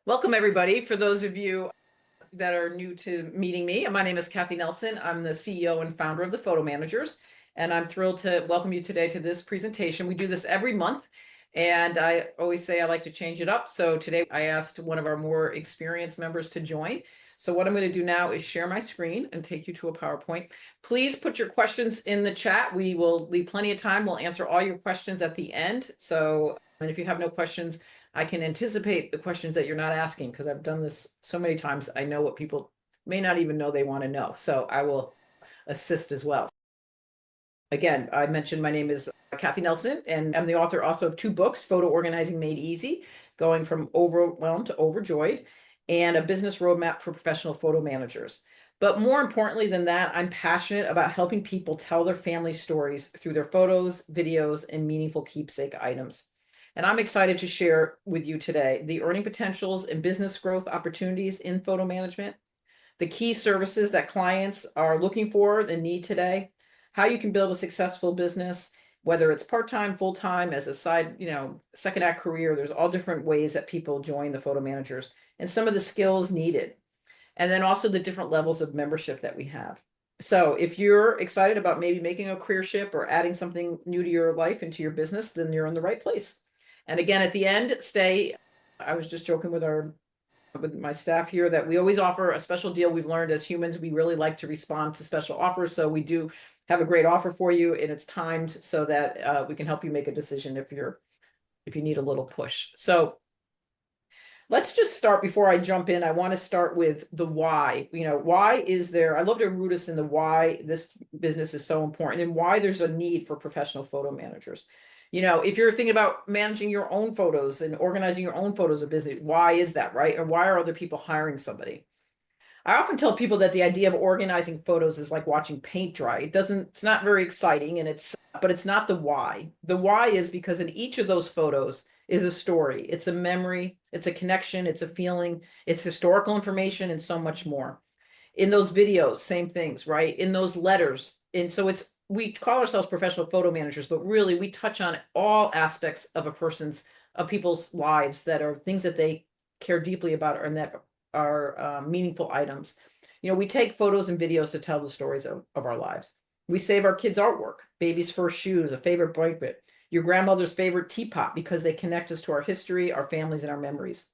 Welcome, everybody. For those of you that are new to meeting me, my name is Cathi Nelson. I'm the CEO and founder of the Photo Managers, and I'm thrilled to welcome you today to this presentation. We do this every month, and I always say I like to change it up. So today I asked one of our more experienced members to join. So what I'm going to do now is share my screen and take you to a PowerPoint. Please put your questions in the chat. We will leave plenty of time. We'll answer all your questions at the end. So, and if you have no questions, I can anticipate the questions that you're not asking because I've done this so many times. I know what people may not even know they want to know. So I will assist as well. Again, I mentioned my name is Cathi Nelson, and I'm the author also of 2 books, Photo Organizing Made Easy, Going from Overwhelmed to Overjoyed, and a business roadmap for professional photo managers. But more importantly than that, I'm passionate about helping people tell their family stories through their photos, videos, and meaningful keepsake items. And I'm excited to share with you today the earning potentials and business growth opportunities in photo management, the key services that clients are looking for and need today, how you can build a successful business, whether it's part-time, full-time, as a side, second act career. There's all different ways that people join the photo managers and some of the skills needed. And then also the different levels of membership that we have. So if you're excited about maybe making a career shift or adding something new to your life and to your business, then you're in the right place. And again, at the end, I was just joking with my staff here that we always offer a special deal. We've learned as humans, we really like to respond to special offers. So we do have a great offer for you, and it's timed so that we can help you make a decision if you need a little push. So let's just start before I jump in. I want to start with the why. Why is there? I love to root us in the why this business is so important and why there's a need for professional photo managers. If you're thinking about managing your own photos and organizing your own photos of business, why is that, right? Or why are other people hiring somebody? I often tell people that the idea of organizing photos is like watching paint dry. It's not very exciting, but it's not the why. The why is because in each of those photos is a story. It's a memory, it's a connection, it's a feeling, it's historical information, and so much more. In those videos, same things, right? In those letters. And so we call ourselves professional photo managers, but really we touch on all aspects of people's lives that are things that they care deeply about and that are meaningful items. We take photos and videos to tell the stories of our lives. We save our kids' artwork, baby's first shoes, a favorite blanket, your grandmother's favorite teapot, because they connect us to our history, our families, and our memories.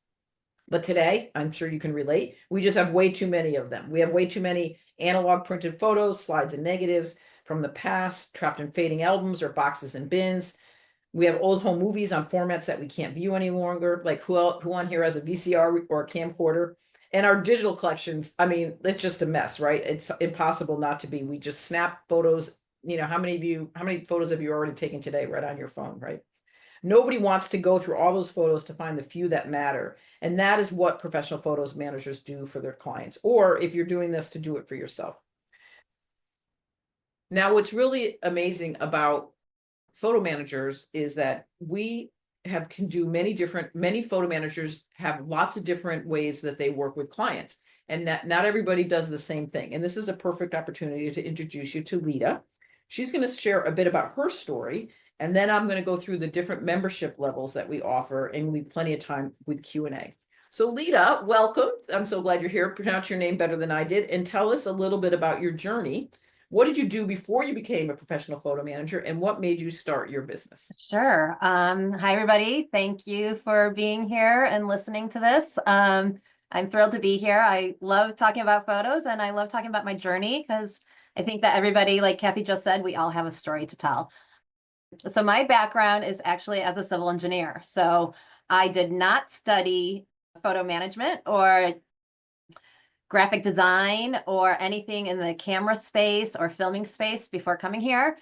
But today, I'm sure you can relate, we just have way too many of them. We have way too many analog printed photos, slides and negatives from the past, trapped in fading albums or boxes and bins. We have old home movies on formats that we can't view any longer, like who on here has a VCR or a camcorder? And our digital collections, I mean, it's just a mess, right? It's impossible not to be. We just snap photos. How many photos have you already taken today right on your phone, right? Nobody wants to go through all those photos to find the few that matter. And that is what professional photos managers do for their clients, or if you're doing this, to do it for yourself. Now, what's really amazing about photo managers is that many photo managers have lots of different ways that they work with clients, and that not everybody does the same thing. And this is a perfect opportunity to introduce you to Lita. She's going to share a bit about her story, and then I'm going to go through the different membership levels that we offer and leave plenty of time with Q&A. So Lita, welcome. I'm so glad you're here. Pronounce your name better than I did, and tell us a little bit about your journey. What did you do before you became a professional photo manager, and what made you start your business? Sure. Hi, everybody. Thank you for being here and listening to this. I'm thrilled to be here. I love talking about photos and I love talking about my journey because I think that everybody, like Cathi just said, we all have a story to tell. So my background is actually as a civil engineer. So I did not study photo management or graphic design or anything in the camera space or filming space before coming here.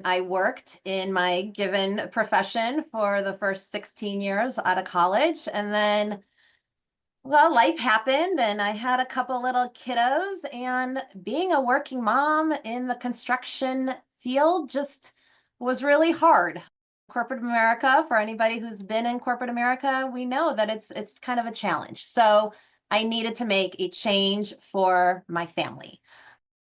I worked in my given profession for the first 16 years out of college. And then, well, life happened and I had a couple little kiddos, and being a working mom in the construction field just was really hard. Corporate America, for anybody who's been in corporate America, we know that it's kind of a challenge. So I needed to make a change for my family.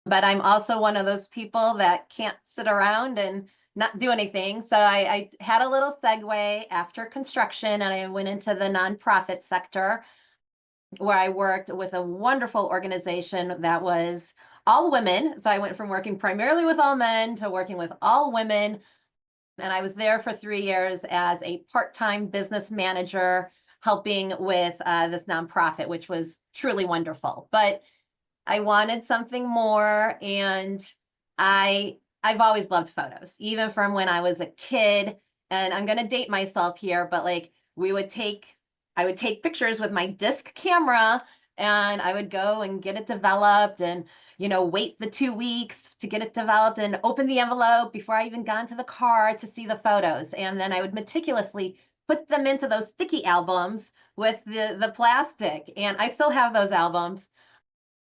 But I'm also one of those people that can't sit around and not do anything. So I had a little segue after construction, and I went into the nonprofit sector where I worked with a wonderful organization that was all women. So I went from working primarily with all men to working with all women. And I was there for 3 years as a part-time business manager, helping with this nonprofit, which was truly wonderful. But I wanted something more, and I've always loved photos, even from when I was a kid. And I'm gonna date myself here, but like I would take pictures with my disc camera, and I would go and get it developed, and wait the 2 weeks to get it developed and open the envelope before I even got into the car to see the photos. And then I would meticulously put them into those sticky albums with the plastic. And I still have those albums,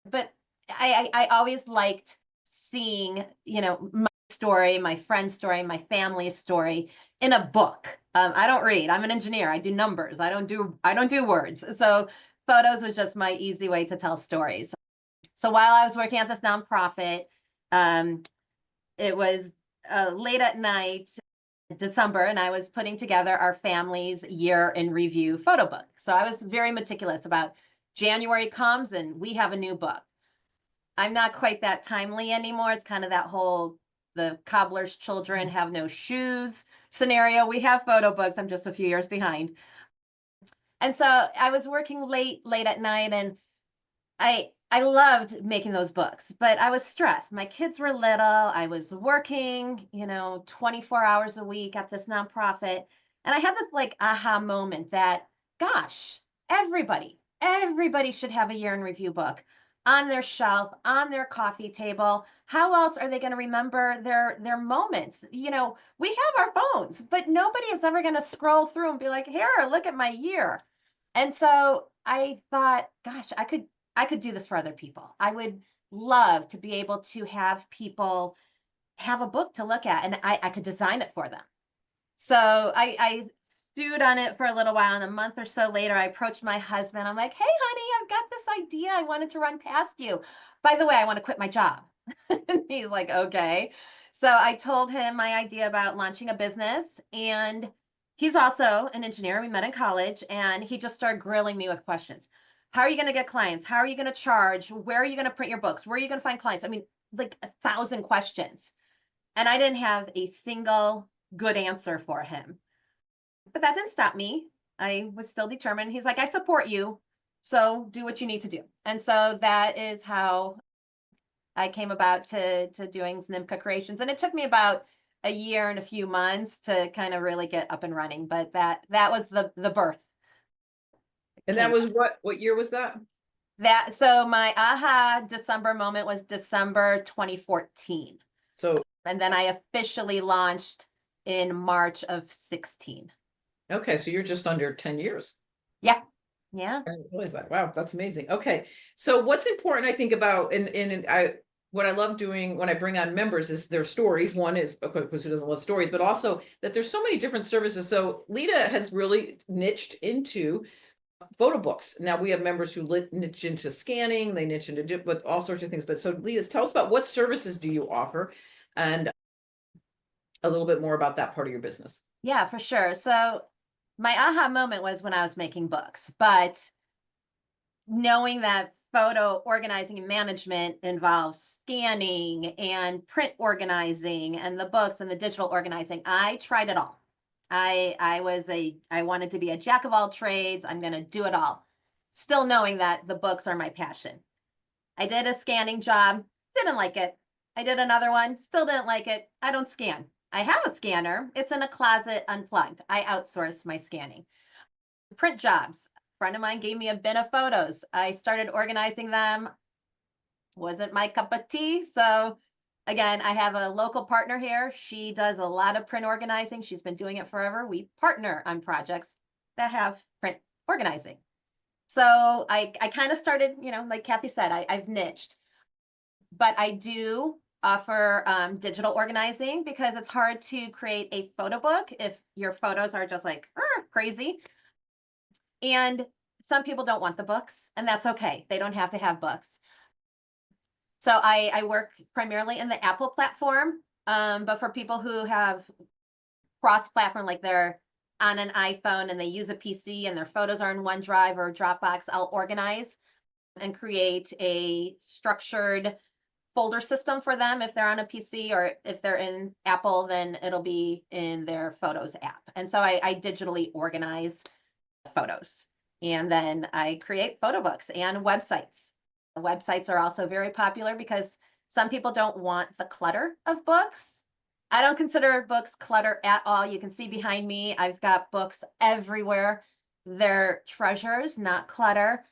but I always liked seeing, my story, my friend's story, my family's story in a book. I don't read. I'm an engineer. I do numbers. I don't do words. So photos was just my easy way to tell stories. So while I was working at this nonprofit, um, it was late at night, December, and I was putting together our family's year in review photo book. So I was very meticulous about January comes and we have a new book. I'm not quite that timely anymore. It's kind of that whole the cobbler's children have no shoes scenario. We have photo books. I'm just a few years behind. And so I was working late at night, and I loved making those books, but I was stressed. My kids were little. I was working, 24 hours a week at this nonprofit. And I had this like aha moment that, gosh, everybody should have a year in review book on their shelf, on their coffee table. How else are they going to remember their moments? We have our phones, but nobody is ever going to scroll through and be like, here, look at my year. And so I thought, gosh, I could do this for other people. I would love to be able to have people have a book to look at, and I could design it for them. So I stewed on it for a little while, and a month or so later, I approached my husband. I'm like, hey, honey, I've got this idea I wanted to run past you. By the way, I want to quit my job. And he's like, okay. So I told him my idea about launching a business, and he's also an engineer. We met in college, and he just started grilling me with questions. How are you going to get clients? How are you going to charge? Where are you going to print your books? Where are you going to find clients? I mean, like 1,000 questions. And I didn't have a single good answer for him. But that didn't stop me. I was still determined. He's like, I support you. So do what you need to do. And so that is how I came about to doing Znimka Creations. And it took me about a year and a few months to kind of really get up and running. But that was the birth. And that was what year was that? So my aha December moment was December 2014. So, And then I officially launched in March of 16. okay, so you're just under 10 years. Yeah. Yeah. I didn't realize that. Wow, that's amazing. Okay. So what's important, I think, about what I love doing when I bring on members is their stories. One is, of course, who doesn't love stories, but also that there's so many different services. So Lita has really niched into photo books. Now we have members who niche into scanning, they niche into but all sorts of things. But so Lita, tell us about what services do you offer, and a little bit more about that part of your business. Yeah, for sure. So my aha moment was when I was making books, but knowing that photo organizing and management involves scanning and print organizing and the books and the digital organizing, I tried it all. I wanted to be a jack of all trades. I'm going to do it all, still knowing that the books are my passion. I did a scanning job, didn't like it. I did another one, still didn't like it. I don't scan. I have a scanner. It's in a closet unplugged. I outsource my scanning. Print jobs. A friend of mine gave me a bin of photos. I started organizing them. Wasn't my cup of tea. So again, I have a local partner here. She does a lot of print organizing. She's been doing it forever. We partner on projects that have print organizing. So I kind of started, like Cathi said, I've niched, but I do offer digital organizing because it's hard to create a photo book if your photos are just like crazy. And some people don't want the books, and that's okay. They don't have to have books. So I work primarily in the Apple platform. But for people who have cross-platform, like they're on an iPhone and they use a PC and their photos are in OneDrive or Dropbox, I'll organize and create a structured folder system for them if they're on a PC, or if they're in Apple, then it'll be in their Photos app. And so I digitally organize photos. And then I create photo books and websites. Websites are also very popular because some people don't want the clutter of books. I don't consider books clutter at all. You can see behind me, I've got books everywhere. They're treasures, not clutter,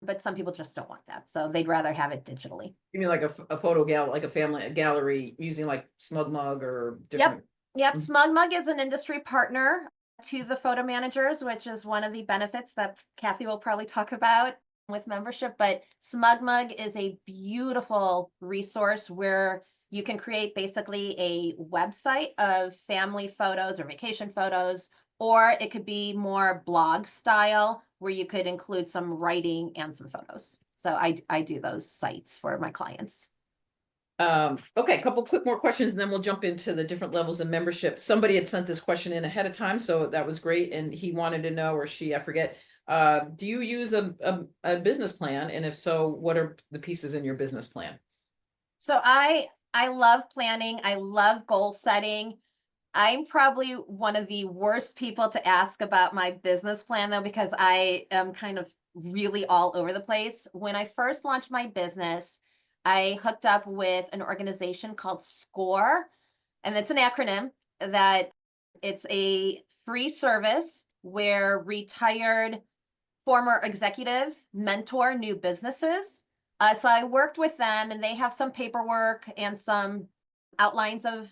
but some people just don't want that. So they'd rather have it digitally. You mean like a photo like a family gallery using like SmugMug or Yep. different? Yep. Mhm. SmugMug is an industry partner to the photo managers, which is one of the benefits that Cathi will probably talk about with membership. But SmugMug is a beautiful resource where you can create basically a website of family photos or vacation photos, or it could be more blog style where you could include some writing and some photos. So I do those sites for my clients. Okay, a couple quick more questions and then we'll jump into the different levels of membership. Somebody had sent this question in ahead of time, so that was great. And he wanted to know, or she, I forget, do you use a business plan? And if so, what are the pieces in your business plan? So I love planning. I love goal setting. I'm probably one of the worst people to ask about my business plan though, because I am kind of really all over the place. When I first launched my business, I hooked up with an organization called SCORE, and it's an acronym that it's a free service where retired former executives mentor new businesses. So I worked with them, and they have some paperwork and some outlines of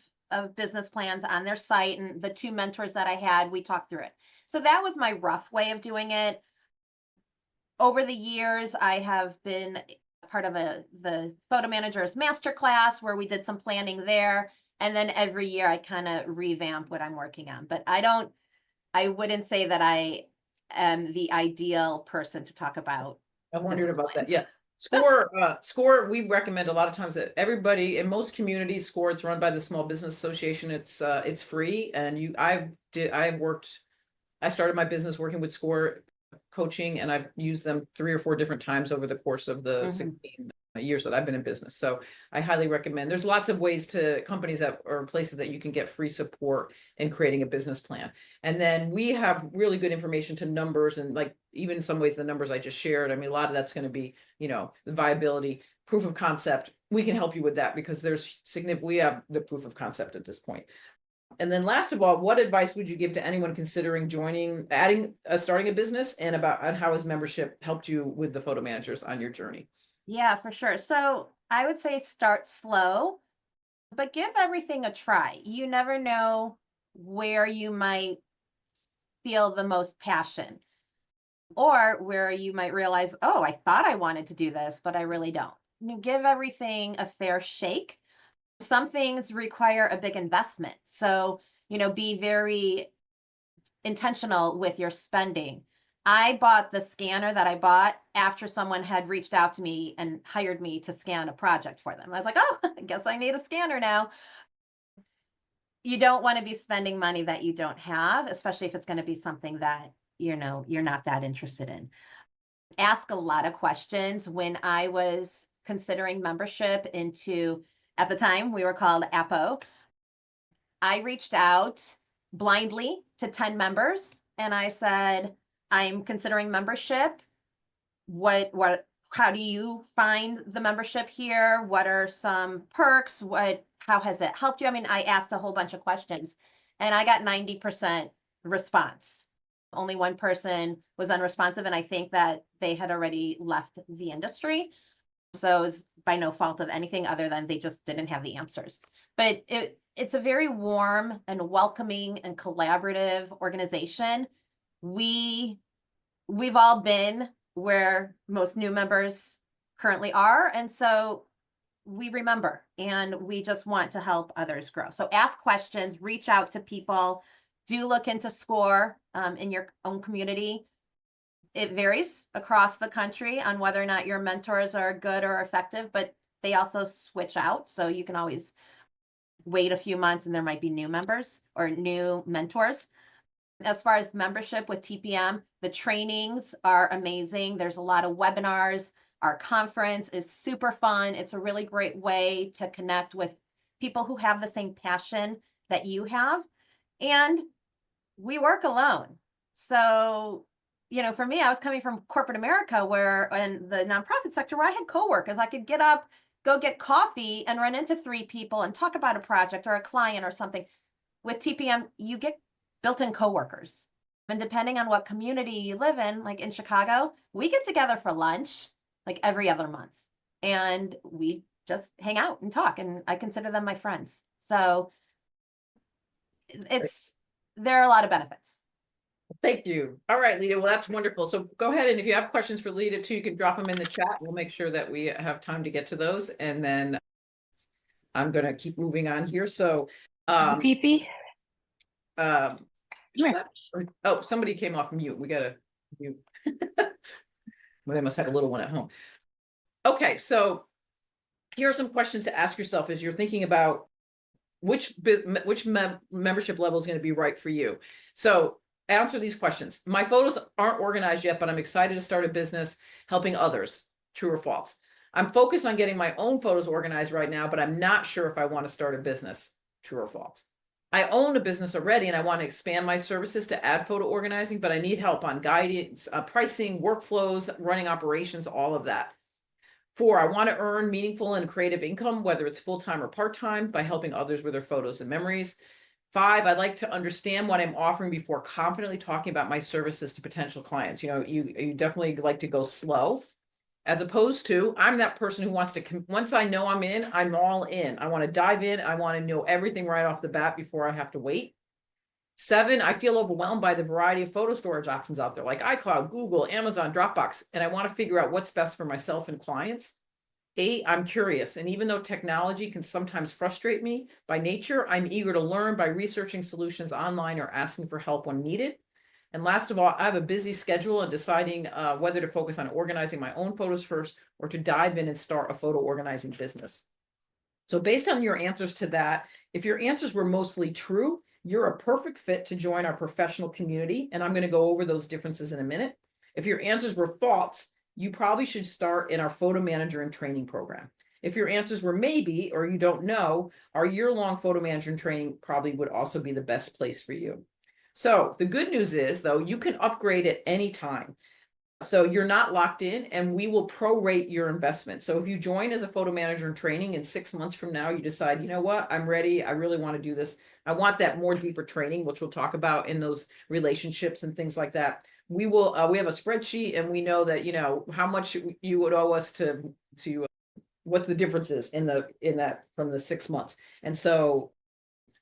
business plans on their site. And the two mentors that I had, we talked through it. So that was my rough way of doing it. Over the years, I have been part of the photo managers masterclass where we did some planning there. And then every year I kind of revamp what I'm working on. But I wouldn't say that I am the ideal person to talk about I wondered business about that. plans. Yeah. Score, we recommend a lot of times that everybody in most communities, Score, it's run by the Small Business Association. It's free. And I started my business working with Score coaching, and I've used them 3 or 4 different times over the course of the Mhm. 16 years that I've been in business. So I highly recommend. There's lots of ways to companies that or places that you can get free support in creating a business plan. And then we have really good information to numbers, and like even in some ways the numbers I just shared. I mean, a lot of that's going to be, the viability, proof of concept. We can help you with that because we have the proof of concept at this point. And then last of all, what advice would you give to anyone considering starting a business, and how has membership helped you with the photo managers on your journey? Yeah, for sure. So I would say start slow, but give everything a try. You never know where you might feel the most passion, or where you might realize, oh, I thought I wanted to do this, but I really don't. Give everything a fair shake. Some things require a big investment. So, be very intentional with your spending. I bought the scanner that I bought after someone had reached out to me and hired me to scan a project for them. I was like, oh, I guess I need a scanner now. You don't want to be spending money that you don't have, especially if it's going to be something that, you're not that interested in. Ask a lot of questions. When I was considering membership into, at the time, we were called APO, I reached out blindly to 10 members and I said, I'm considering membership. How do you find the membership here? What are some perks? How has it helped you? I mean, I asked a whole bunch of questions and I got 90% response. Only one person was unresponsive, and I think that they had already left the industry. So it was by no fault of anything other than they just didn't have the answers. But it's a very warm and welcoming and collaborative organization. We we've all been where most new members currently are, and so we remember and we just want to help others grow. So ask questions, reach out to people, do look into SCORE in your own community. It varies across the country on whether or not your mentors are good or effective, but they also switch out. So you can always wait a few months and there might be new members or new mentors. As far as membership with TPM, the trainings are amazing. There's a lot of webinars. Our conference is super fun. It's a really great way to connect with people who have the same passion that you have. And we work alone. So, for me, I was coming from corporate America where in the nonprofit sector where I had coworkers, I could get up, go get coffee and run into 3 people and talk about a project or a client or something. With TPM, you get built-in coworkers. And depending on what community you live in, like in Chicago, we get together for lunch like every other month. And we just hang out and talk. And I consider them my friends. So there are a lot of benefits. Thank you. All right, Lita. Well, that's wonderful. So go ahead, and if you have questions for Lita too, you can drop them in the chat. We'll make sure that we have time to get to those. And then I'm going to keep moving on here. So, Pee-pee. oh, somebody came off mute. We got to mute. Well, they must have a little one at home. Okay, so here are some questions to ask yourself as you're thinking about which membership level is going to be right for you. So answer these questions. My photos aren't organized yet, but I'm excited to start a business helping others. True or false? I'm focused on getting my own photos organized right now, but I'm not sure if I want to start a business. True or false? I own a business already and I want to expand my services to add photo organizing, but I need help on guidance, pricing, workflows, running operations, all of that. 4, I want to earn meaningful and creative income, whether it's full-time or part-time, by helping others with their photos and memories. 5, I'd like to understand what I'm offering before confidently talking about my services to potential clients. You definitely like to go slow, as opposed to I'm that person who wants to, once I know I'm in, I'm all in. I want to dive in. I want to know everything right off the bat before I have to wait. 7, I feel overwhelmed by the variety of photo storage options out there, like iCloud, Google, Amazon, Dropbox, and I want to figure out what's best for myself and clients. 8, I'm curious, and even though technology can sometimes frustrate me by nature, I'm eager to learn by researching solutions online or asking for help when needed. And last of all, I have a busy schedule and deciding whether to focus on organizing my own photos first or to dive in and start a photo organizing business. So based on your answers to that, if your answers were mostly true, you're a perfect fit to join our professional community. And I'm going to go over those differences in a minute. If your answers were false, you probably should start in our photo manager and training program. If your answers were maybe, or you don't know, our year-long photo manager and training probably would also be the best place for you. So the good news is, though, you can upgrade at any time. So you're not locked in, and we will prorate your investment. So if you join as a photo manager in training in 6 months from now, you decide, you know what, I'm ready. I really want to do this. I want that more deeper training, which we'll talk about in those relationships and things like that. We will, we have a spreadsheet, and we know that, how much you would owe us to what the difference is in that from the 6 months. And so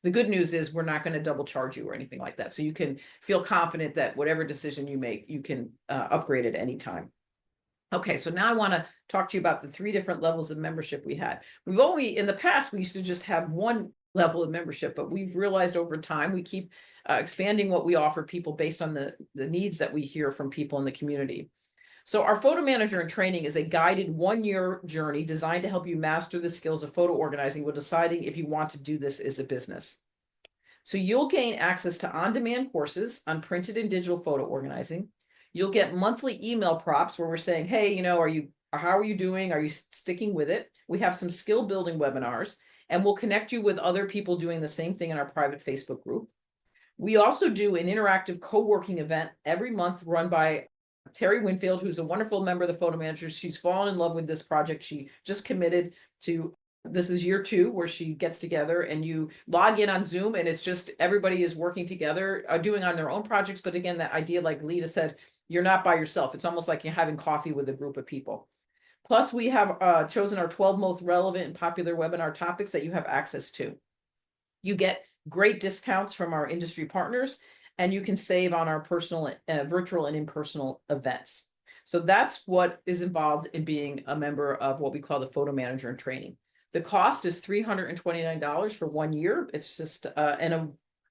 the good news is we're not going to double charge you or anything like that. So you can feel confident that whatever decision you make, you can upgrade at any time. Okay, so now I want to talk to you about the 3 different levels of membership we had. In the past, we used to just have one level of membership, but we've realized over time, we keep expanding what we offer people based on the needs that we hear from people in the community. So our photo manager in training is a guided 1-year journey designed to help you master the skills of photo organizing while deciding if you want to do this as a business. So you'll gain access to on-demand courses on printed and digital photo organizing. You'll get monthly email prompts where we're saying, hey, how are you doing? Are you sticking with it? We have some skill building webinars, and we'll connect you with other people doing the same thing in our private Facebook group. We also do an interactive co-working event every month run by Terry Winfield, who's a wonderful member of the photo managers. She's fallen in love with this project. She just committed to, this is year 2, where she gets together and you log in on Zoom, and it's just everybody is working together, doing on their own projects. But again, that idea, like Lita said, you're not by yourself. It's almost like you're having coffee with a group of people. Plus, we have chosen our 12 most relevant and popular webinar topics that you have access to. You get great discounts from our industry partners, and you can save on our personal, virtual and in-person events. So that's what is involved in being a member of what we call the photo manager in training. The cost is $329 for 1 year. It's just, and a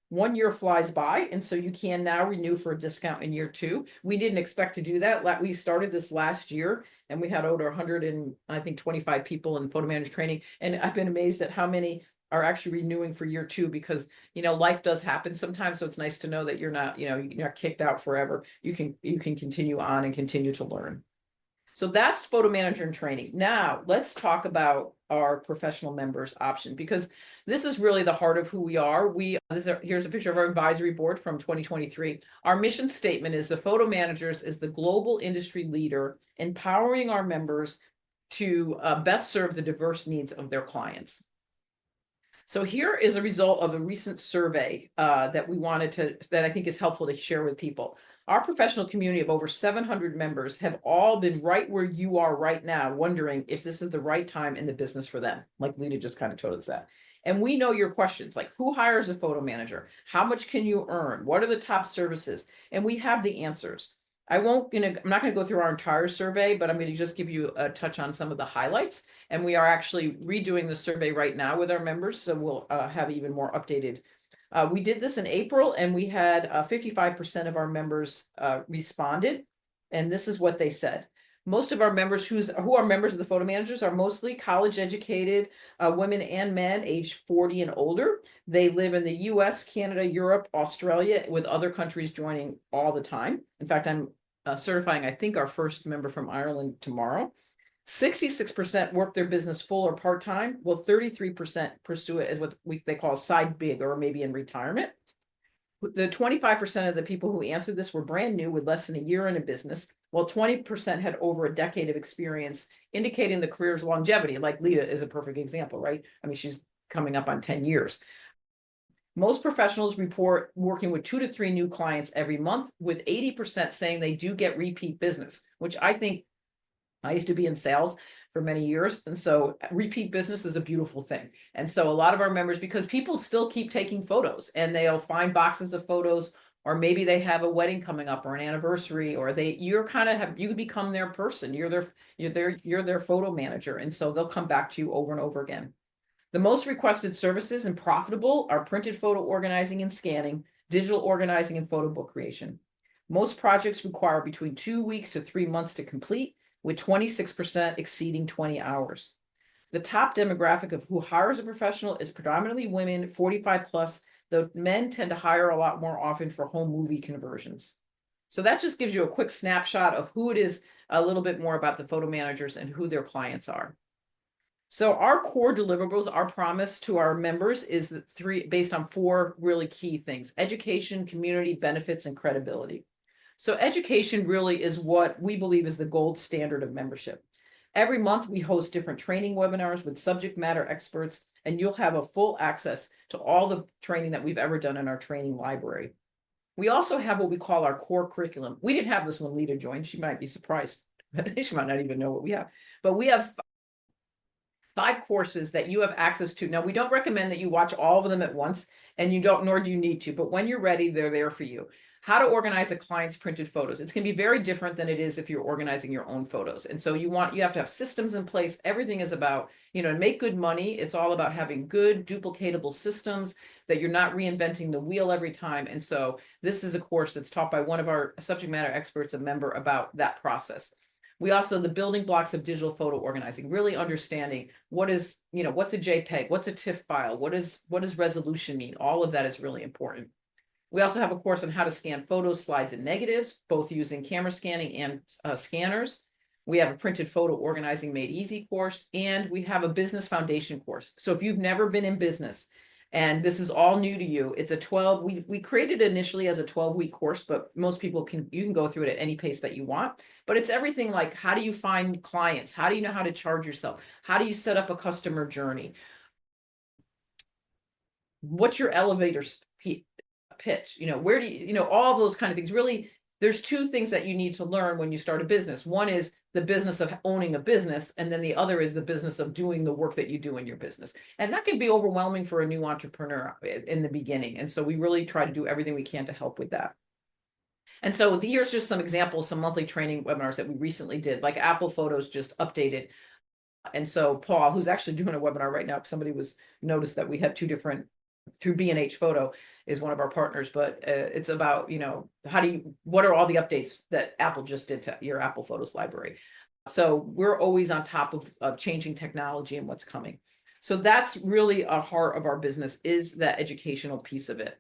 1 year flies by. And so you can now renew for a discount in year 2. We didn't expect to do that. We started this last year, and we had over 125 people in photo manager training. And I've been amazed at how many are actually renewing for year 2 because, life does happen sometimes. So it's nice to know that you're not, you're not kicked out forever. You can continue on and continue to learn. So that's photo manager and training. Now let's talk about our professional members option, because this is really the heart of who we are. Here's a picture of our advisory board from 2023. Our mission statement is the photo managers is the global industry leader, empowering our members to best serve the diverse needs of their clients. So here is a result of a recent survey that I think is helpful to share with people. Our professional community of over 700 members have all been right where you are right now, wondering if this is the right time in the business for them. Like Lita just kind of told us that. And we know your questions, like who hires a photo manager? How much can you earn? What are the top services? And we have the answers. I'm not going to go through our entire survey, but I'm going to just give you a touch on some of the highlights. And we are actually redoing the survey right now with our members, so we'll have even more updated. We did this in April, and we had 55% of our members responded, and this is what they said. Most of our members who are members of the photo managers are mostly college educated women and men aged 40 and older. They live in the US, Canada, Europe, Australia, with other countries joining all the time. In fact, I'm certifying, I think, our first member from Ireland tomorrow. 66% work their business full or part-time, while 33% pursue it as what they call a side gig or maybe in retirement. The 25% of the people who answered this were brand new with less than a year in a business, while 20% had over a decade of experience, indicating the career's longevity. Like Lita is a perfect example, right? I mean, she's coming up on 10 years. Most professionals report working with 2 to 3 new clients every month, with 80% saying they do get repeat business, which I think, I used to be in sales for many years. And so repeat business is a beautiful thing. And so a lot of our members, because people still keep taking photos and they'll find boxes of photos, or maybe they have a wedding coming up or an anniversary, or you become their person. You're their photo manager. And so they'll come back to you over and over again. The most requested services and profitable are printed photo organizing and scanning, digital organizing, and photo book creation. Most projects require between 2 weeks to 3 months to complete, with 26% exceeding 20 hours. The top demographic of who hires a professional is predominantly women, 45 plus, though men tend to hire a lot more often for home movie conversions. So that just gives you a quick snapshot of who it is, a little bit more about the photo managers and who their clients are. So our core deliverables, our promise to our members is based on 4 really key things: education, community, benefits, and credibility. So education really is what we believe is the gold standard of membership. Every month we host different training webinars with subject matter experts, and you'll have a full access to all the training that we've ever done in our training library. We also have what we call our core curriculum. We didn't have this when Lita joined. She might be surprised. She might not even know what we have. But we have 5 courses that you have access to. Now, we don't recommend that you watch all of them at once, and nor do you need to, but when you're ready, they're there for you. How to organize a client's printed photos. It's going to be very different than it is if you're organizing your own photos. And so you have to have systems in place. Everything is about, to make good money. It's all about having good duplicatable systems that you're not reinventing the wheel every time. And so this is a course that's taught by one of our subject matter experts, a member, about that process. We also, the building blocks of digital photo organizing, really understanding what's a JPEG, what's a TIFF file, what does resolution mean? All of that is really important. We also have a course on how to scan photos, slides, and negatives, both using camera scanning and scanners. We have a printed photo organizing made easy course, and we have a business foundation course. So if you've never been in business and this is all new to you, it's a 12, we created it initially as a 12-week course, but most people you can go through it at any pace that you want. But it's everything like, how do you find clients? How do you know how to charge yourself? How do you set up a customer journey? What's your elevator pitch? Where do you, all of those kind of things. Really, there's 2 things that you need to learn when you start a business. One is the business of owning a business, and then the other is the business of doing the work that you do in your business. And that can be overwhelming for a new entrepreneur in the beginning. And so we really try to do everything we can to help with that. And so here's just some examples, some monthly training webinars that we recently did, like Apple Photos just updated. And so Paul, who's actually doing a webinar right now, somebody noticed that we had 2 different, through B&H Photo is one of our partners, but it's about, what are all the updates that Apple just did to your Apple Photos library? So we're always on top of changing technology and what's coming. So that's really a heart of our business, is that educational piece of it.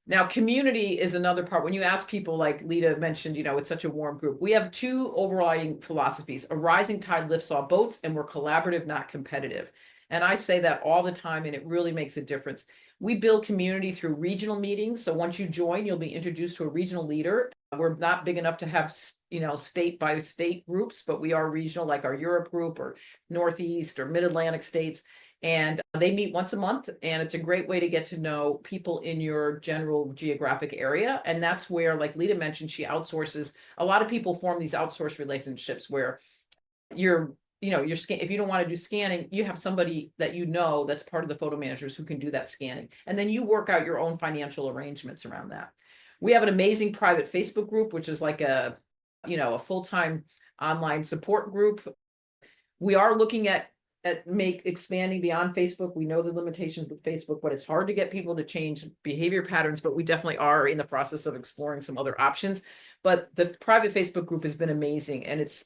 Now, community is another part. When you ask people, like Lita mentioned, it's such a warm group. We have two overriding philosophies: a rising tide lifts all boats, and we're collaborative, not competitive. And I say that all the time, and it really makes a difference. We build community through regional meetings. So once you join, you'll be introduced to a regional leader. We're not big enough to have, state by state groups, but we are regional, like our Europe group or Northeast or Mid-Atlantic states. And they meet once a month, and it's a great way to get to know people in your general geographic area. And that's where, like Lita mentioned, she outsources. A lot of people form these outsourced relationships where if you don't want to do scanning, you have somebody that that's part of the photo managers who can do that scanning. And then you work out your own financial arrangements around that. We have an amazing private Facebook group, which is like a full-time online support group. We are looking at expanding beyond Facebook. We know the limitations with Facebook, but it's hard to get people to change behavior patterns, but we definitely are in the process of exploring some other options. But the private Facebook group has been amazing. And it's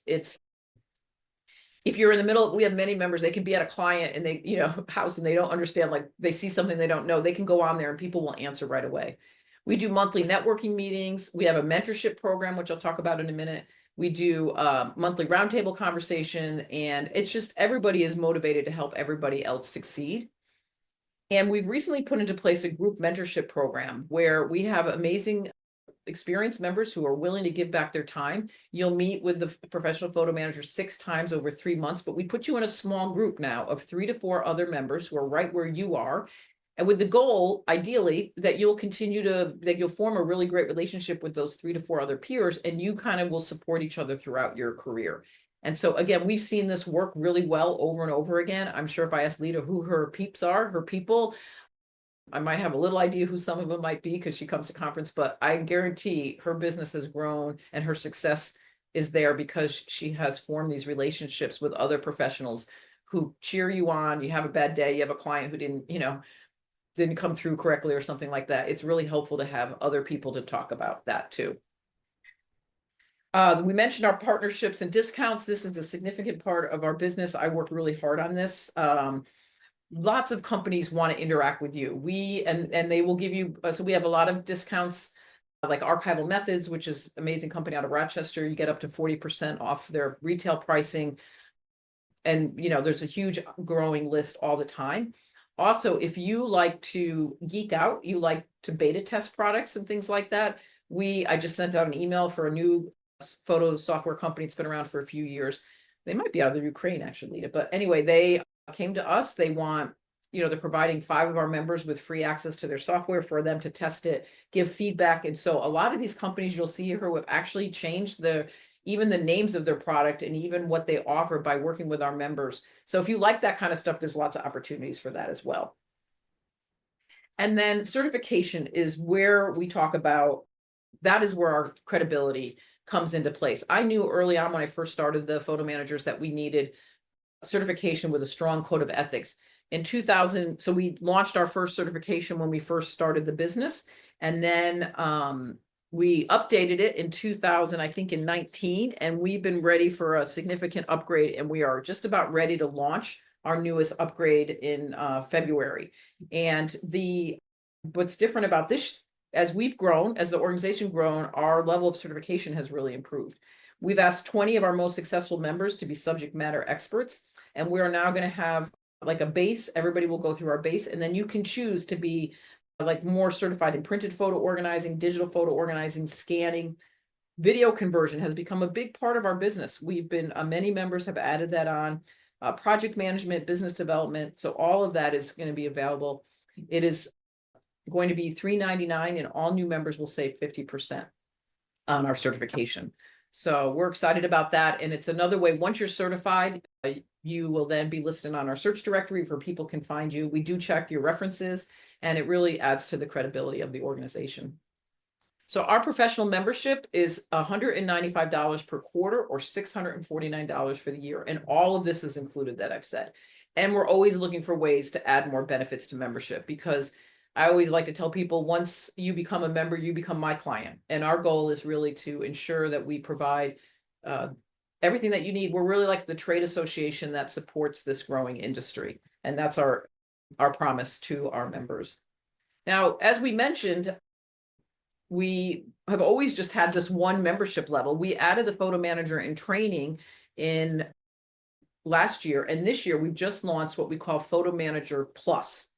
if you're in the middle, we have many members, they can be at a client and they, house, and they don't understand, like they see something they don't know, they can go on there and people will answer right away. We do monthly networking meetings. We have a mentorship program, which I'll talk about in a minute. We do monthly roundtable conversation, and it's just everybody is motivated to help everybody else succeed. And we've recently put into place a group mentorship program where we have amazing experienced members who are willing to give back their time. You'll meet with the professional photo manager 6 times over 3 months, but we put you in a small group now of 3 to 4 other members who are right where you are. And with the goal, ideally, that you'll form a really great relationship with those 3 to 4 other peers, and you kind of will support each other throughout your career. And so again, we've seen this work really well over and over again. I'm sure if I ask Lita who her peeps are, her people, I might have a little idea who some of them might be because she comes to conference, but I guarantee her business has grown and her success is there because she has formed these relationships with other professionals who cheer you on. You have a bad day, you have a client who didn't come through correctly or something like that. It's really helpful to have other people to talk about that too. We mentioned our partnerships and discounts. This is a significant part of our business. I worked really hard on this. Lots of companies want to interact with you. And they will give you, so we have a lot of discounts, like Archival Methods, which is an amazing company out of Rochester. You get up to 40% off their retail pricing. And, there's a huge growing list all the time. Also, if you like to geek out, you like to beta test products and things like that, I just sent out an email for a new photo software company. It's been around for a few years. They might be out of the Ukraine, actually, but anyway, they came to us. They want, they're providing 5 of our members with free access to their software for them to test it, give feedback. And so a lot of these companies you'll see here who have actually changed even the names of their product and even what they offer by working with our members. So if you like that kind of stuff, there's lots of opportunities for that as well. And then certification is where we talk about, that is where our credibility comes into place. I knew early on when I first started the photo managers that we needed certification with a strong code of ethics. In 2000, so we launched our first certification when we first started the business, and then we updated it in 2000, I think in 19, and we've been ready for a significant upgrade, and we are just about ready to launch our newest upgrade in February. And what's different about this, as we've grown, as the organization grown, our level of certification has really improved. We've asked 20 of our most successful members to be subject matter experts, and we are now going to have like a base. Everybody will go through our base, and then you can choose to be like more certified in printed photo organizing, digital photo organizing, scanning. Video conversion has become a big part of our business. Many members have added that on. Project management, business development. So all of that is going to be available. It is going to be $399, and all new members will save 50% on our certification. So we're excited about that. And it's another way, once you're certified, you will then be listed on our search directory where people can find you. We do check your references, and it really adds to the credibility of the organization. So our professional membership is $195 per quarter or $649 for the year. And all of this is included that I've said. And we're always looking for ways to add more benefits to membership, because I always like to tell people, once you become a member, you become my client. And our goal is really to ensure that we provide everything that you need. We're really like the trade association that supports this growing industry. And that's our promise to our members. Now, as we mentioned, we have always just had this one membership level. We added the photo manager in training in last year, and this year we've just launched what we call Photo Manager Plus.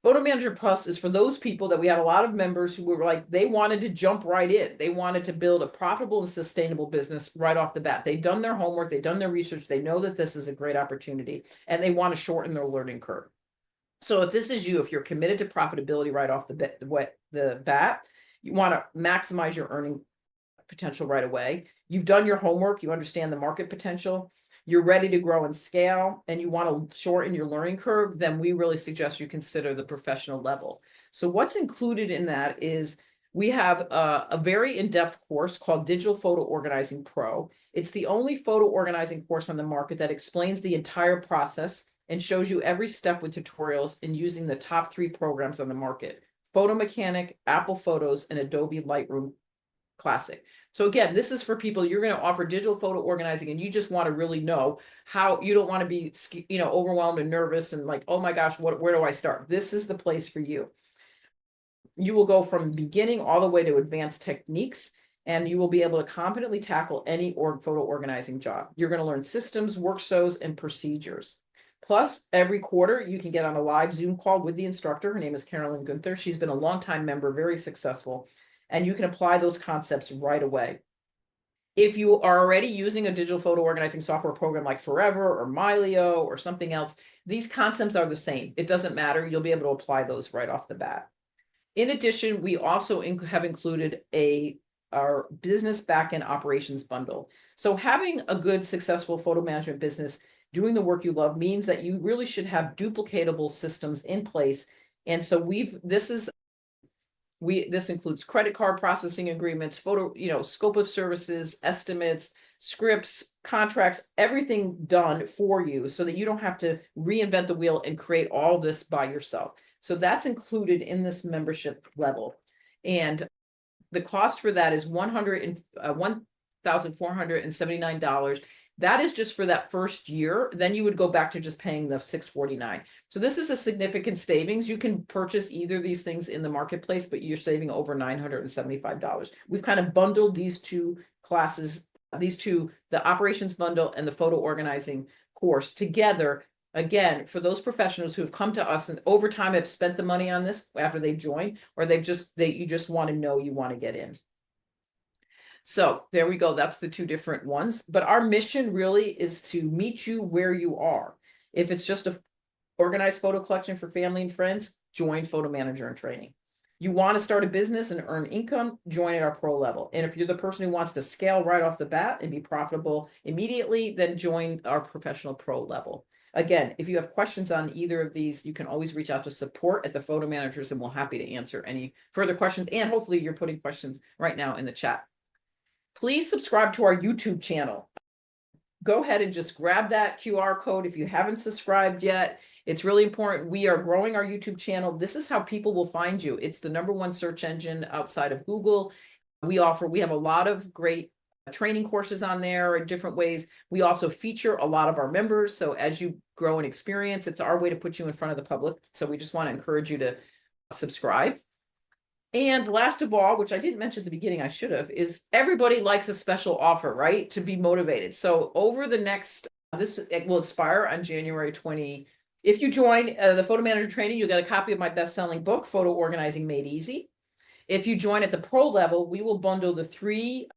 Photo Manager Plus is for those people that we had a lot of members who were like, they wanted to jump right in. They wanted to build a profitable and sustainable business right off the bat. They've done their homework, they've done their research, they know that this is a great opportunity, and they want to shorten their learning curve. So if this is you, if you're committed to profitability right off the bat, you want to maximize your earning potential right away. You've done your homework, you understand the market potential, you're ready to grow and scale, and you want to shorten your learning curve, then we really suggest you consider the professional level. So what's included in that is we have a very in-depth course called Digital Photo Organizing Pro. It's the only photo organizing course on the market that explains the entire process and shows you every step with tutorials in using the top 3 programs on the market: Photo Mechanic, Apple Photos, and Adobe Lightroom Classic. So again, this is for people, you're going to offer digital photo organizing and you just want to really know how, you don't want to be, overwhelmed and nervous and like, oh my gosh, where do I start? This is the place for you. You will go from beginning all the way to advanced techniques, and you will be able to confidently tackle any photo organizing job. You're going to learn systems, workflows, and procedures. Plus, every quarter, you can get on a live Zoom call with the instructor. Her name is Carolyn Gunther. She's been a longtime member, very successful, and you can apply those concepts right away. If you are already using a digital photo organizing software program like Forever or Mylio or something else, these concepts are the same. It doesn't matter. You'll be able to apply those right off the bat. In addition, we also have included our business backend operations bundle. So having a good, successful photo management business, doing the work you love, means that you really should have duplicatable systems in place. And so this includes credit card processing agreements, scope of services, estimates, scripts, contracts, everything done for you so that you don't have to reinvent the wheel and create all this by yourself. So that's included in this membership level. And the cost for that is $1,479. That is just for that first year. Then you would go back to just paying the $649. So this is a significant savings. You can purchase either of these things in the marketplace, but you're saving over $975. We've kind of bundled these two classes, the operations bundle and the photo organizing course together. Again, for those professionals who have come to us and over time have spent the money on this after they've joined, or you just want to know you want to get in. So there we go. That's the 2 different ones. But our mission really is to meet you where you are. If it's just a organized photo collection for family and friends, join Photo Manager in Training. You want to start a business and earn income, join at our pro level. And if you're the person who wants to scale right off the bat and be profitable immediately, then join our professional pro level. Again, if you have questions on either of these, you can always reach out to support at the Photo Managers, and we're happy to answer any further questions. And hopefully you're putting questions right now in the chat. Please subscribe to our YouTube channel. Go ahead and just grab that QR code if you haven't subscribed yet. It's really important. We are growing our YouTube channel. This is how people will find you. It's the #1 search engine outside of Google. We have a lot of great training courses on there in different ways. We also feature a lot of our members. So as you grow in experience, it's our way to put you in front of the public. So we just want to encourage you to subscribe. And last of all, which I didn't mention at the beginning, I should have, is everybody likes a special offer, right? To be motivated. So over the next, it will expire on January 20. If you join the Photo Manager Training, you'll get a copy of my best-selling book, Photo Organizing Made Easy. If you join at the pro level, we will bundle the 3,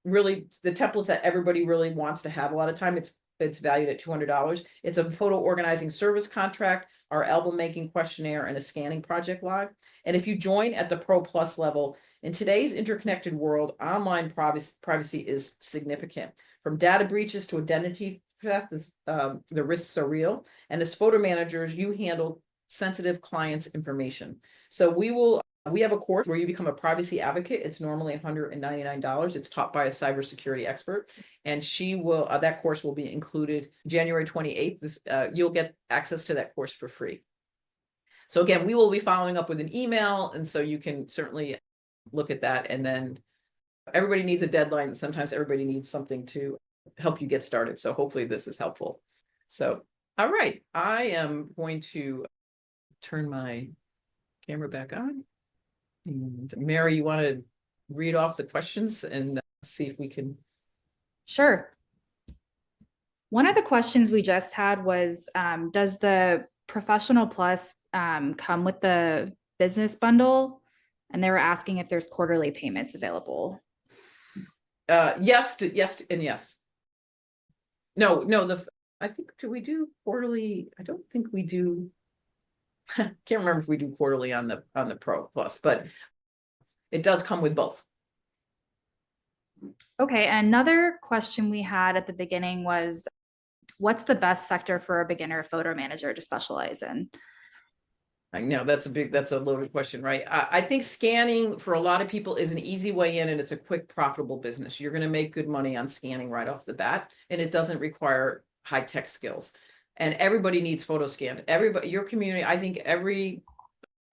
really the templates that everybody really wants to have. A lot of time it's valued at $200. It's a photo organizing service contract, our album making questionnaire, and a scanning project log. And if you join at the Pro Plus level, in today's interconnected world, online privacy is significant. From data breaches to identity theft, the risks are real. And as photo managers, you handle sensitive clients' information. So we have a course where you become a privacy advocate. It's normally $199. It's taught by a cybersecurity expert, and that course will be included January 28th. You'll get access to that course for free. So again, we will be following up with an email, and so you can certainly look at that. And then everybody needs a deadline. Sometimes everybody needs something to help you get started. So hopefully this is helpful. So All right, I am going to turn my camera back on. And Mary, you want to read off the questions and see if we can. Sure. One of the questions we just had was, does the Professional Plus come with the business bundle? And they were asking if there's quarterly payments available. Yes, and yes. No, I think, do we do quarterly? I don't think we do. Can't remember if we do quarterly on the Pro Plus, but it does come with both. Okay, another question we had at the beginning was, what's the best sector for a beginner photo manager to specialize in? I know that's a loaded question, right? I think scanning for a lot of people is an easy way in, and it's a quick, profitable business. You're going to make good money on scanning right off the bat, and it doesn't require high-tech skills. And everybody needs photo scanned. Everybody, your community, I think every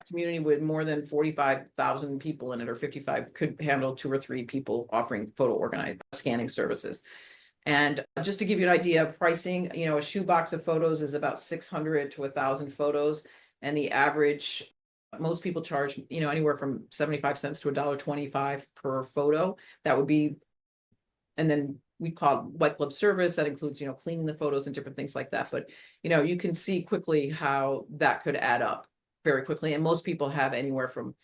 community with more than 45,000 people in it, or 55, could handle 2 or 3 people offering photo organized scanning services. And just to give you an idea of pricing, a shoebox of photos is about 600 to 1,000 photos. And the average, most people charge, anywhere from 75 cents to $1.25 per photo. That would be, and then we call it white glove service. That includes, cleaning the photos and different things like that. But, you can see quickly how that could add up very quickly. And most people have anywhere from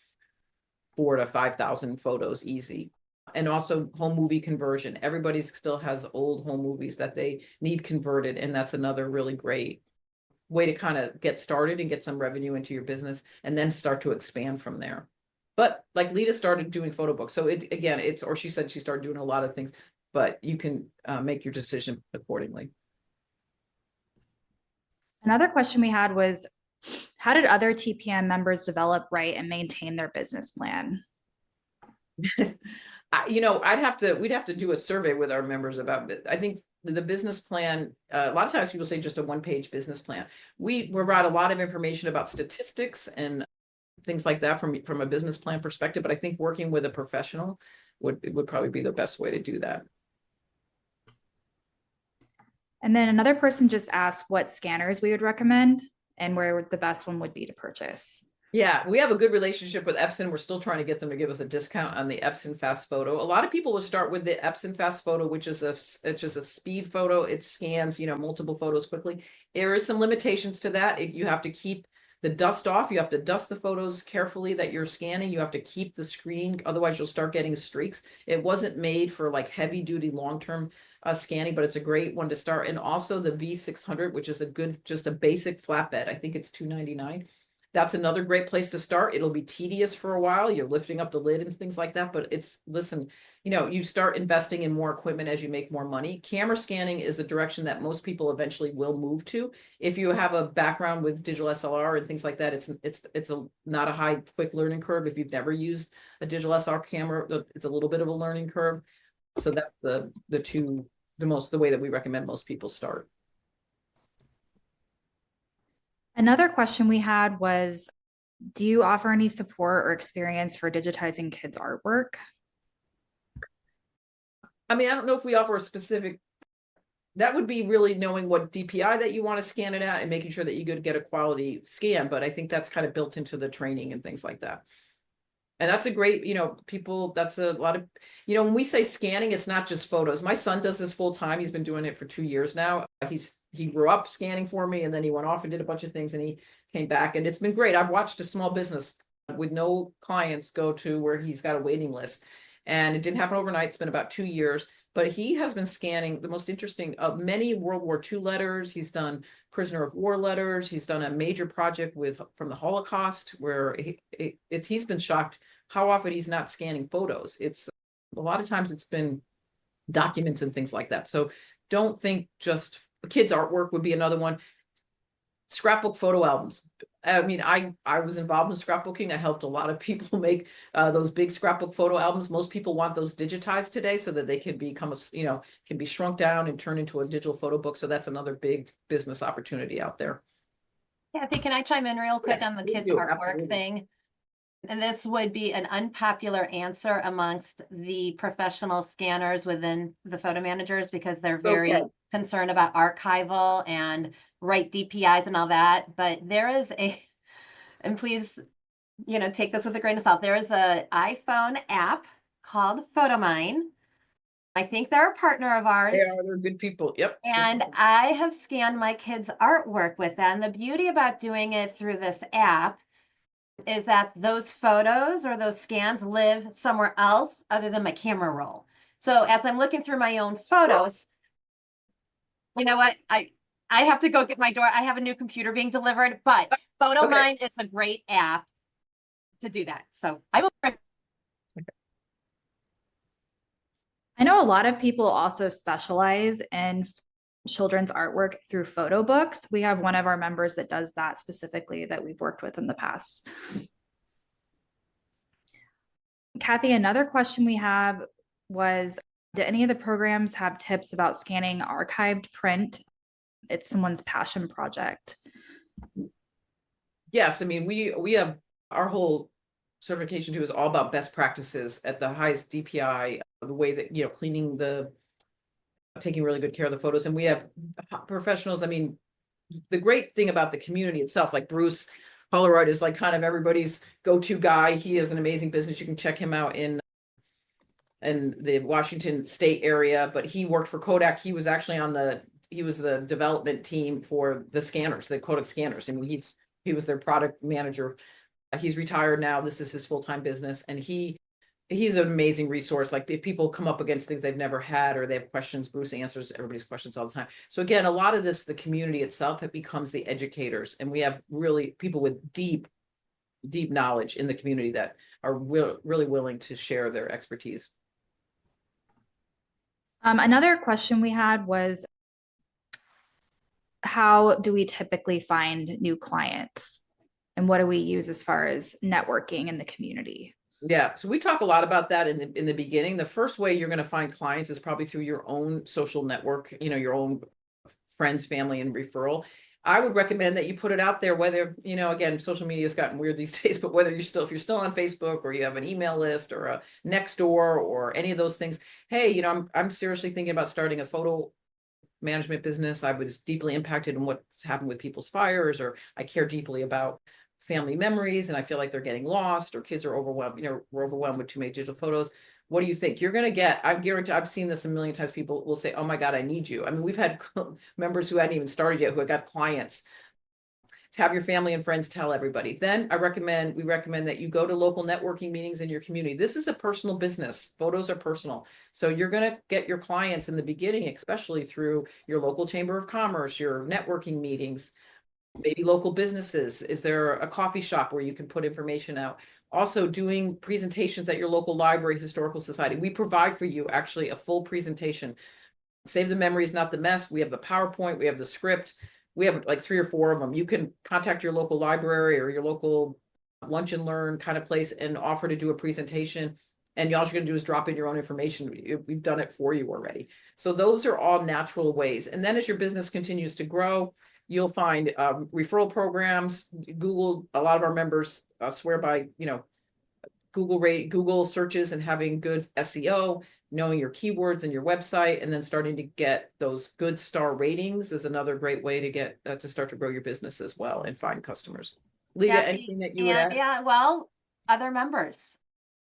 4,000 to 5,000 photos easy. And also home movie conversion. Everybody still has old home movies that they need converted. And that's another really great way to kind of get started and get some revenue into your business, and then start to expand from there. But like Lita started doing photo books. So or she said she started doing a lot of things, but you can make your decision accordingly. Another question we had was, how did other TPM members develop, write, and maintain their business plan? We'd have to do a survey with our members about it. I think the business plan, a lot of times people say just a 1-page business plan. We provide a lot of information about statistics and things like that from a business plan perspective, but I think working with a professional would probably be the best way to do that. And then another person just asked what scanners we would recommend and where the best one would be to purchase. Yeah, we have a good relationship with Epson. We're still trying to get them to give us a discount on the Epson Fast Photo. A lot of people will start with the Epson Fast Photo, which is it's just a speed photo. It scans, multiple photos quickly. There is some limitations to that. You have to keep the dust off. You have to dust the photos carefully that you're scanning. You have to keep the screen, otherwise you'll start getting streaks. It wasn't made for like heavy duty long-term scanning, but it's a great one to start. And also the V600, which is just a basic flatbed. I think it's $299. That's another great place to start. It'll be tedious for a while. You're lifting up the lid and things like that, but listen, you start investing in more equipment as you make more money. Camera scanning is the direction that most people eventually will move to. If you have a background with digital SLR and things like that, it's not a high, quick learning curve. If you've never used a digital SLR camera, it's a little bit of a learning curve. So that's the way that we recommend most people start. Another question we had was, do you offer any support or experience for digitizing kids' artwork? I mean, I don't know if we offer a specific, that would be really knowing what DPI that you want to scan it at and making sure that you could get a quality scan. But I think that's kind of built into the training and things like that. And that's a great, that's a lot of, when we say scanning, it's not just photos. My son does this full time. He's been doing it for 2 years now. He grew up scanning for me, and then he went off and did a bunch of things, and he came back, and it's been great. I've watched a small business with no clients go to where he's got a waiting list, and it didn't happen overnight. It's been about 2 years, but he has been scanning the most interesting of many World War II letters. He's done prisoner of war letters. He's done a major project from the Holocaust where he's been shocked how often he's not scanning photos. It's a lot of times it's been documents and things like that. So don't think just kids' artwork would be another one. Scrapbook photo albums. I mean, I was involved in scrapbooking. I helped a lot of people make those big scrapbook photo albums. Most people want those digitized today so that they can become can be shrunk down and turned into a digital photo book. So that's another big business opportunity out there. Kathy, can I chime in real quick Yes, on the please kids' do. artwork Absolutely. thing? And this would be an unpopular answer amongst the professional scanners within the photo managers because they're very Okay. concerned about archival and right DPIs and all that. But there is and please, take this with a grain of salt. There is a iPhone app called PhotoMine. I think they're a partner of ours. They're good people. Yep. And I have scanned my kids' artwork with that. And the beauty about doing it through this app is that those photos or those scans live somewhere else other than my camera roll. So as I'm looking through my own photos, you know what? I have to go get my door. I have a new computer being delivered, but PhotoMine is a great app to do that. So I will. I know a lot of people also specialize in children's artwork through photo books. We have one of our members that does that specifically that we've worked with in the past. Cathi, another question we have was, do any of the programs have tips about scanning archived print? It's someone's passion project. Yes, I mean, we have our whole certification too is all about best practices at the highest DPI, the way that, taking really good care of the photos. And we have professionals. I mean, the great thing about the community itself, like Bruce Holleroyd is like kind of everybody's go-to guy. He has an amazing business. You can check him out in the Washington State area, but he worked for Kodak. He was actually he was the development team for the scanners, the Kodak scanners. I mean, he was their product manager. He's retired now. This is his full-time business. And he's an amazing resource. Like if people come up against things they've never had or they have questions, Bruce answers everybody's questions all the time. So again, a lot of this, the community itself, it becomes the educators. And we have really people with deep knowledge in the community that are really willing to share their expertise. Another question we had was, how do we typically find new clients? And what do we use as far as networking in the community? Yeah, so we talk a lot about that in the beginning. The first way you're going to find clients is probably through your own social network, your own friends, family, and referral. I would recommend that you put it out there, whether, again, social media has gotten weird these days, but whether if you're still on Facebook or you have an email list or a Nextdoor or any of those things. Hey, I'm seriously thinking about starting a photo management business. I was deeply impacted in what's happened with people's fires, or I care deeply about family memories and I feel like they're getting lost, or kids are overwhelmed, we're overwhelmed with too many digital photos. What do you think you're going to get? I'm guaranteed, I've seen this a million times. People will say, oh my God, I need you. I mean, we've had members who hadn't even started yet, who had got clients. To have your family and friends tell everybody. Then we recommend that you go to local networking meetings in your community. This is a personal business. Photos are personal. So you're going to get your clients in the beginning, especially through your local chamber of commerce, your networking meetings, maybe local businesses. Is there a coffee shop where you can put information out? Also doing presentations at your local library, historical society. We provide for you actually a full presentation. Save the memories, not the mess. We have the PowerPoint, we have the script. We have like 3 or 4 of them. You can contact your local library or your local lunch and learn kind of place and offer to do a presentation. And all you're going to do is drop in your own information. We've done it for you already. So those are all natural ways. And then as your business continues to grow, you'll find referral programs. Google, a lot of our members swear by, Google searches and having good SEO, knowing your keywords and your website, and then starting to get those good star ratings is another great way to get to start to grow your business as well and find customers. Leah, anything that you would add? Yeah, well, other members.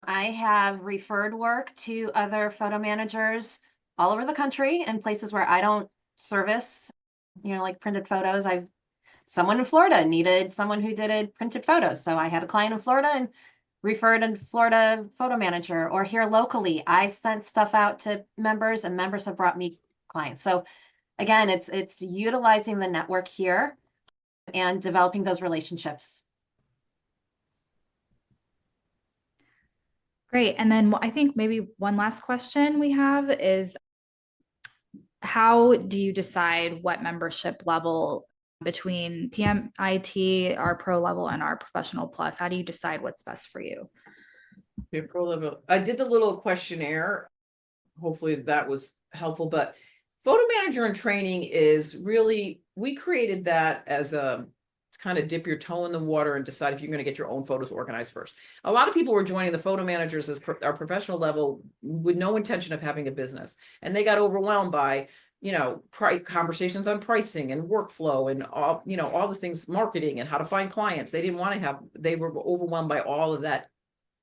I have referred work to other photo managers all over the country and places where I don't service, like printed photos. Someone in Florida needed someone who did printed photos. So I had a client in Florida and referred a Florida photo manager, or here locally, I've sent stuff out to members and members have brought me clients. So again, it's utilizing the network here and developing those relationships. Great. And then I think maybe one last question we have is, how do you decide what membership level between PMIT, our pro level, and our professional plus? How do you decide what's best for you? Your pro level. I did the little questionnaire. Hopefully that was helpful, but photo manager in training is really, we created that as kind of dip your toe in the water and decide if you're going to get your own photos organized first. A lot of people were joining the photo managers as our professional level with no intention of having a business. And they got overwhelmed by, you know, conversations on pricing and workflow and all, you know, all the things, marketing and how to find clients. They didn't want to have, they were overwhelmed by all of that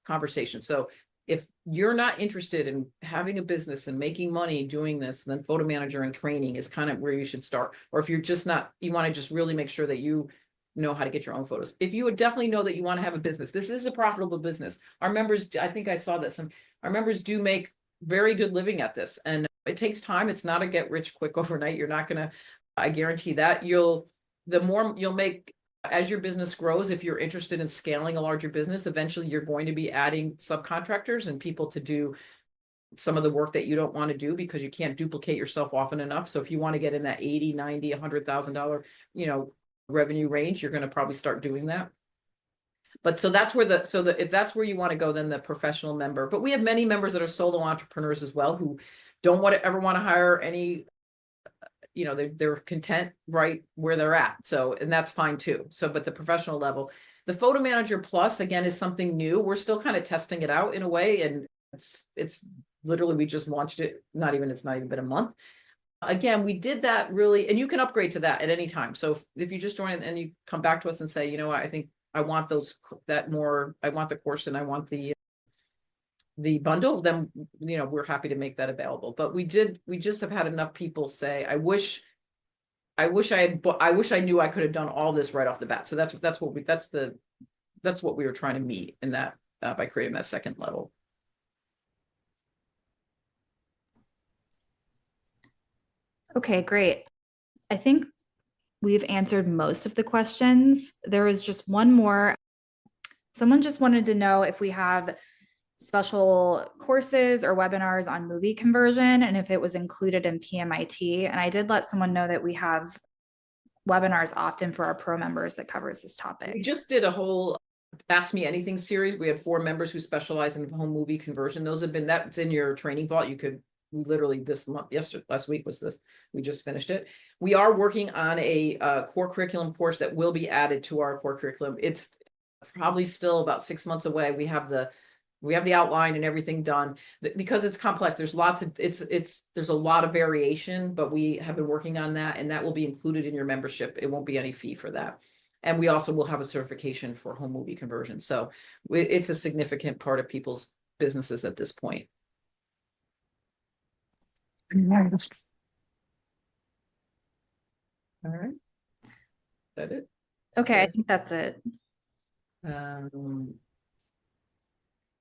conversation. So if you're not interested in having a business and making money doing this, then photo manager and training is kind of where you should start. Or if you're just not, you want to just really make sure that you know how to get your own photos. If you would definitely know that you want to have a business, this is a profitable business. Our members, I think I saw this, our members do make very good living at this. And it takes time. It's not a get rich quick overnight. You're not going to, I guarantee that the more you'll make as your business grows, if you're interested in scaling a larger business, eventually you're going to be adding subcontractors and people to do some of the work that you don't want to do because you can't duplicate yourself often enough. So if you want to get in that 80, 90, $100,000, you know, revenue range, you're going to probably start doing that. But so that's where if that's where you want to go, then the professional member. But we have many members that are solo entrepreneurs as well who don't ever want to hire any, you know, they're content right where they're at. So, and that's fine too. So, but the professional level, the Photo Manager Plus, again, is something new. We're still kind of testing it out in a way. And it's literally, we just launched it. It's not even been a month. Again, we did that really, and you can upgrade to that at any time. So if you just join and you come back to us and say, you know what, I think I want I want the course and I want the bundle, then, you know, we're happy to make that available. But we just have had enough people say, I wish I knew I could have done all this right off the bat. So that's what we were trying to meet in that, by creating that second level. Okay, great. I think we've answered most of the questions. There was just one more. Someone just wanted to know if we have special courses or webinars on movie conversion and if it was included in PMIT. And I did let someone know that we have webinars often for our pro members that covers this topic. We just did a whole Ask Me Anything series. We had 4 members who specialize in home movie conversion. That's in your training vault. You could literally last week was this, we just finished it. We are working on a core curriculum course that will be added to our core curriculum. It's probably still about 6 months away. We have the outline and everything done because it's complex. There's there's a lot of variation, but we have been working on that, and that will be included in your membership. It won't be any fee for that. And we also will have a certification for home movie conversion. So it's a significant part of people's businesses at this point. All right. Is that it? Okay, I think that's it.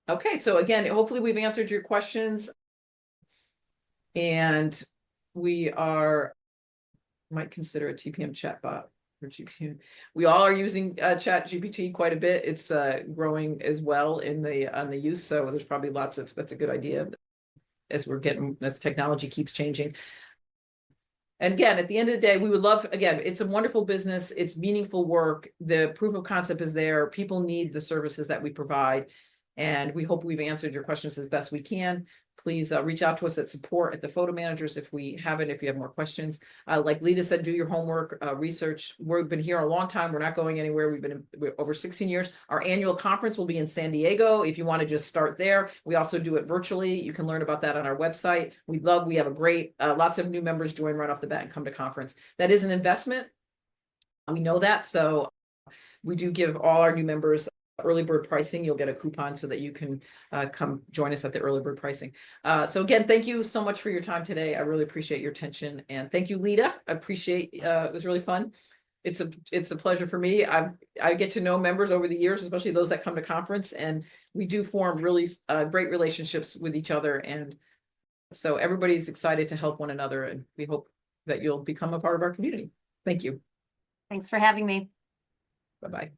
Okay, so again, hopefully we've answered your questions, and we might consider a TPM chatbot for GPT. We all are using Chat GPT quite a bit. It's growing as well on the use. So there's probably that's a good idea as technology keeps changing. And again, at the end of the day, we would love, again, it's a wonderful business. It's meaningful work. The proof of concept is there. People need the services that we provide. And we hope we've answered your questions as best we can. Please reach out to us at support at the photo managers if you have more questions. Like Lita said, do your homework, research. We've been here a long time. We're not going anywhere. We've been over 16 years. Our annual conference will be in San Diego. If you want to just start there, we also do it virtually. You can learn about that on our website. We have a great, lots of new members join right off the bat and come to conference. That is an investment. We know that. So we do give all our new members early bird pricing. You'll get a coupon so that you can come join us at the early bird pricing. So again, thank you so much for your time today. I really appreciate your attention, and thank you, Lita. I appreciate it was really fun. It's a pleasure for me. I get to know members over the years, especially those that come to conference, and we do form really great relationships with each other. And so everybody's excited to help one another, and we hope that you'll become a part of our community. Thank you. Thanks for having me. Bye-bye.